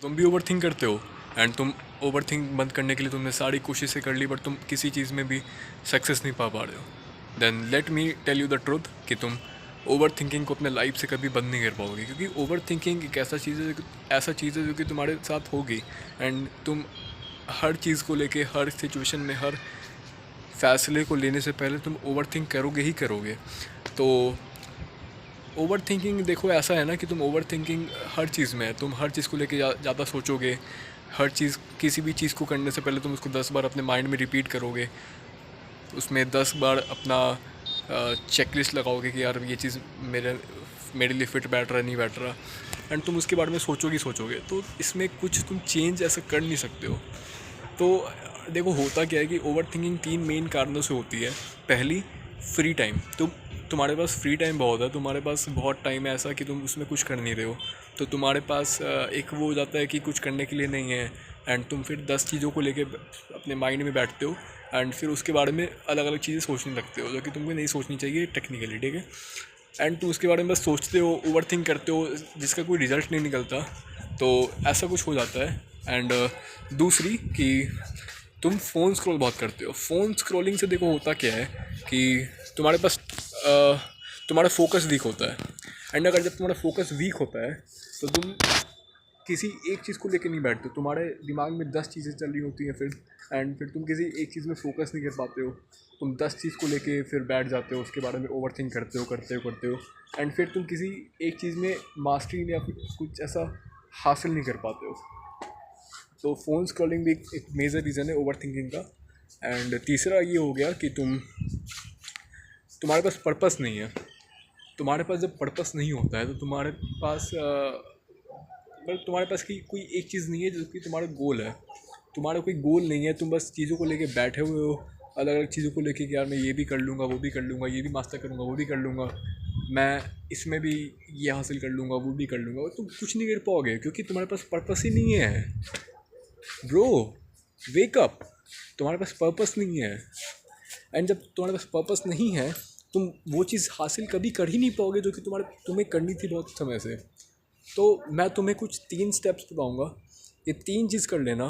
तुम भी over think करते हो एंड तुम ओवर थिंक बंद करने के लिए तुमने सारी कोशिशें कर ली बट तुम किसी चीज़ में भी सक्सेस नहीं पा रहे हो। Then let me tell you the truth कि तुम ओवर थिंकिंग को अपने लाइफ से कभी बंद नहीं कर पाओगे, क्योंकि ओवर थिंकिंग एक ऐसा चीज़ है जो कि तुम्हारे साथ होगी एंड तुम हर चीज़ को लेके, हर सिचुएशन में, हर फैसले को लेने से पहले तुम ओवर थिंक करोगे ही करोगे। तो ओवर थिंकिंग देखो ऐसा है ना कि तुम ओवर थिंकिंग हर चीज़ में है, तुम हर चीज़ को लेके ज़्यादा सोचोगे। हर चीज़, किसी भी चीज़ को करने से पहले तुम उसको 10 बार अपने माइंड में रिपीट करोगे, उसमें 10 बार अपना चेकलिस्ट लगाओगे कि यार ये चीज़ मेरे लिए फ़िट बैठ रहा है नहीं बैठ रहा, एंड तुम उसके बारे में सोचोगे। तो इसमें कुछ तुम चेंज ऐसा कर नहीं सकते हो। तो देखो होता क्या है कि ओवर थिंकिंग 3 मेन कारणों से होती है। पहली, फ्री टाइम। तुम्हारे पास फ्री टाइम बहुत है, तुम्हारे पास बहुत टाइम है ऐसा कि तुम उसमें कुछ कर नहीं रहे हो, तो तुम्हारे पास एक वो हो जाता है कि कुछ करने के लिए नहीं है, एंड तुम फिर 10 चीज़ों को लेके अपने माइंड में बैठते हो एंड फिर उसके बारे में अलग अलग चीज़ें सोचने लगते हो जो कि तुमको नहीं सोचनी चाहिए टेक्निकली, ठीक है। एंड तुम उसके बारे में बस सोचते हो, ओवर थिंक करते हो, जिसका कोई रिजल्ट नहीं निकलता। तो ऐसा कुछ हो जाता है। एंड दूसरी कि तुम फ़ोन स्क्रॉल बहुत करते हो। फ़ोन स्क्रॉलिंग से देखो होता क्या है कि तुम्हारे पास तुम्हारा फोकस वीक होता है, एंड अगर जब तुम्हारा फोकस वीक होता है तो तुम किसी एक चीज़ को लेकर नहीं बैठते, तुम्हारे दिमाग में 10 चीज़ें चल रही होती हैं फिर तुम किसी एक चीज़ में फोकस नहीं कर पाते हो। तुम 10 चीज़ को लेके फिर बैठ जाते हो, उसके बारे में ओवर थिंक करते हो एंड फिर तुम किसी एक चीज़ में मास्टरी या फिर कुछ ऐसा हासिल नहीं कर पाते हो। तो फ़ोन स्क्रॉलिंग भी एक मेजर रीज़न है ओवर थिंकिंग का। एंड तीसरा ये हो गया कि तुम्हारे पास पर्पस नहीं है। तुम्हारे पास जब पर्पस नहीं होता है तो तुम्हारे पास की कोई एक चीज़ नहीं है जो कि तुम्हारा गोल है। तुम्हारा कोई गोल नहीं है, तुम बस चीज़ों को लेके बैठे हुए हो, अलग अलग चीज़ों को लेके कि यार मैं ये भी कर लूँगा, वो भी कर लूँगा, ये भी मास्टर करूँगा, वो भी कर लूँगा, मैं इसमें भी ये हासिल कर लूँगा, वो भी कर लूँगा, और तुम कुछ नहीं कर पाओगे क्योंकि तुम्हारे पास पर्पस ही नहीं है। Bro, wake up. तुम्हारे पास पर्पस नहीं है, एंड जब तुम्हारे पास पर्पस नहीं है तुम वो चीज़ हासिल कभी कर ही नहीं पाओगे जो कि तुम्हें करनी थी बहुत समय से। तो मैं तुम्हें कुछ 3 स्टेप्स बताऊंगा, ये 3 चीज़ कर लेना।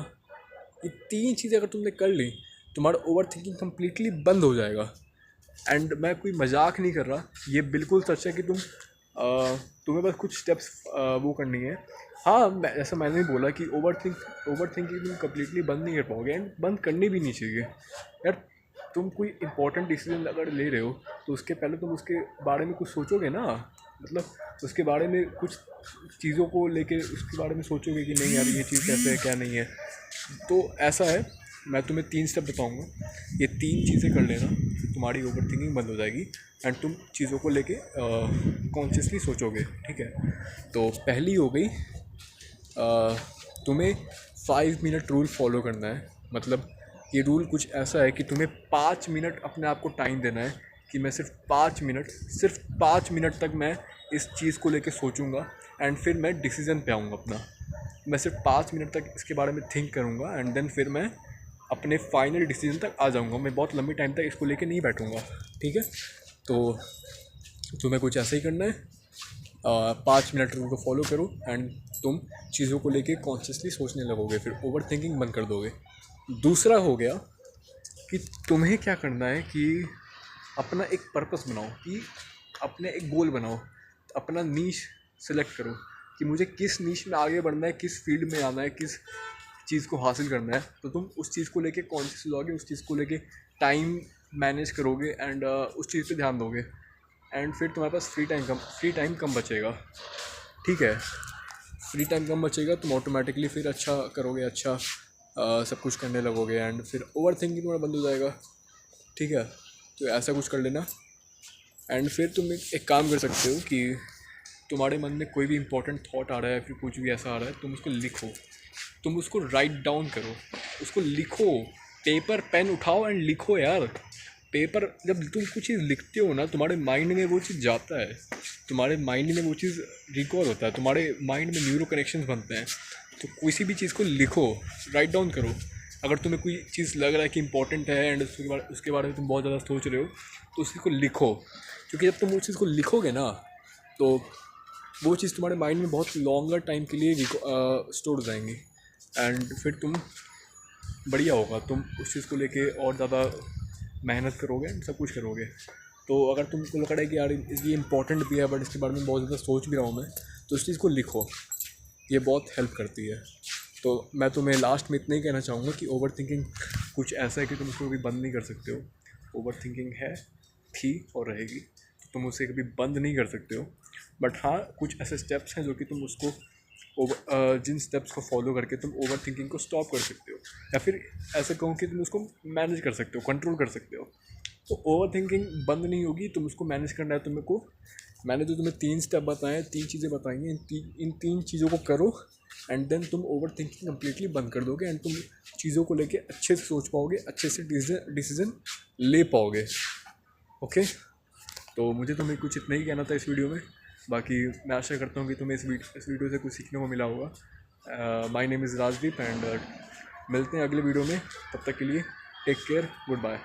ये 3 चीज़ें अगर तुमने कर ली, तुम्हारा ओवर थिंकिंग कम्प्लीटली बंद हो जाएगा। एंड मैं कोई मजाक नहीं कर रहा, ये बिल्कुल सच है कि तुम्हें बस कुछ स्टेप्स वो करनी है। हाँ, ऐसा मैंने भी बोला कि ओवर थिंकिंग तुम कम्प्लीटली बंद नहीं कर पाओगे, एंड बंद करनी भी नहीं चाहिए यार। तुम कोई इंपॉर्टेंट डिसीजन अगर ले रहे हो तो उसके पहले तुम उसके बारे में कुछ सोचोगे ना, मतलब उसके बारे में कुछ चीज़ों को लेके उसके बारे में सोचोगे कि नहीं यार ये चीज़ कैसे है क्या नहीं है। तो ऐसा है, मैं तुम्हें 3 स्टेप बताऊंगा, ये 3 चीज़ें कर लेना, तुम्हारी ओवर थिंकिंग बंद हो जाएगी एंड तुम चीज़ों को लेके कॉन्शियसली सोचोगे, ठीक है। तो पहली हो गई, तुम्हें 5 मिनट रूल फॉलो करना है। मतलब ये रूल कुछ ऐसा है कि तुम्हें 5 मिनट अपने आप को टाइम देना है कि मैं सिर्फ 5 मिनट तक मैं इस चीज़ को लेके सोचूंगा एंड फिर मैं डिसीज़न पे आऊँगा अपना। मैं सिर्फ 5 मिनट तक इसके बारे में थिंक करूँगा एंड देन फिर मैं अपने फाइनल डिसीजन तक आ जाऊँगा। मैं बहुत लंबी टाइम तक इसको लेके नहीं बैठूँगा, ठीक है। तो तुम्हें कुछ ऐसा ही करना है, 5 मिनट रूल को फॉलो करो एंड तुम चीज़ों को लेके कॉन्शियसली सोचने लगोगे, फिर ओवर थिंकिंग बंद कर दोगे। दूसरा हो गया कि तुम्हें क्या करना है कि अपना एक पर्पस बनाओ, कि अपने एक गोल बनाओ, अपना नीश सेलेक्ट करो कि मुझे किस नीश में आगे बढ़ना है, किस फील्ड में आना है, किस चीज़ को हासिल करना है। तो तुम उस चीज़ को लेके कॉन्शियस हो जाओगे, उस चीज़ को लेके टाइम मैनेज करोगे एंड उस चीज़ पे ध्यान दोगे एंड फिर तुम्हारे पास फ्री टाइम कम बचेगा, ठीक है। फ्री टाइम कम बचेगा, तुम ऑटोमेटिकली फिर अच्छा करोगे, अच्छा सब कुछ करने लगोगे एंड फिर ओवर थिंकिंग तुम्हारा बंद हो जाएगा, ठीक है। तो ऐसा कुछ कर लेना एंड फिर तुम एक काम कर सकते हो कि तुम्हारे मन में कोई भी इंपॉर्टेंट थॉट आ रहा है, फिर कुछ भी ऐसा आ रहा है, तुम उसको लिखो, तुम उसको राइट डाउन करो, उसको लिखो। पेपर पेन उठाओ एंड लिखो यार। पेपर, जब तुम कुछ चीज़ लिखते हो ना, तुम्हारे माइंड में वो चीज़ जाता है, तुम्हारे माइंड में वो चीज़ रिकॉल होता है, तुम्हारे माइंड में न्यूरो कनेक्शंस बनते हैं। तो किसी भी चीज़ को लिखो, राइट डाउन करो। अगर तुम्हें कोई चीज़ लग रहा है कि इंपॉर्टेंट है एंड उसके बारे में तुम बहुत ज़्यादा सोच रहे हो, तो उसी को लिखो, क्योंकि जब तुम उस चीज़ को लिखोगे ना तो वो चीज़ तुम्हारे माइंड में बहुत लॉन्गर टाइम के लिए स्टोर हो जाएंगी एंड फिर तुम बढ़िया होगा, तुम उस चीज़ को लेके और ज़्यादा मेहनत करोगे, सब कुछ करोगे। तो अगर तुमको लग रहा है कि यार ये इंपॉर्टेंट भी है बट इसके बारे में बहुत ज़्यादा सोच भी रहा हूँ मैं, तो उस चीज़ को लिखो, ये बहुत हेल्प करती है। तो मैं तुम्हें लास्ट में इतना ही कहना चाहूँगा कि ओवर थिंकिंग कुछ ऐसा है कि तुम उसको कभी बंद नहीं कर सकते हो। ओवर थिंकिंग है, थी और रहेगी, तो तुम उसे कभी बंद नहीं कर सकते हो। बट हाँ, कुछ ऐसे स्टेप्स हैं जो कि तुम उसको जिन स्टेप्स को फॉलो करके तुम ओवर थिंकिंग को स्टॉप कर सकते हो, या फिर ऐसे कहूँ कि तुम उसको मैनेज कर सकते हो, कंट्रोल कर सकते हो। तो ओवर थिंकिंग बंद नहीं होगी, तुम उसको मैनेज करना है तुम्हें को। मैंने तो तुम्हें 3 स्टेप बताए, 3 चीज़ें बताई हैं, इन 3 चीज़ों को करो एंड देन तुम ओवर थिंकिंग कम्प्लीटली बंद कर दोगे एंड तुम चीज़ों को लेके अच्छे से सोच पाओगे, अच्छे से डिसीजन ले पाओगे। ओके, तो मुझे तुम्हें कुछ इतना ही कहना था इस वीडियो में। बाकी मैं आशा करता हूँ कि तुम्हें इस वीडियो से कुछ सीखने को मिला होगा। My name is Rajdeep and मिलते हैं अगले वीडियो में। तब तक के लिए टेक केयर, गुड बाय।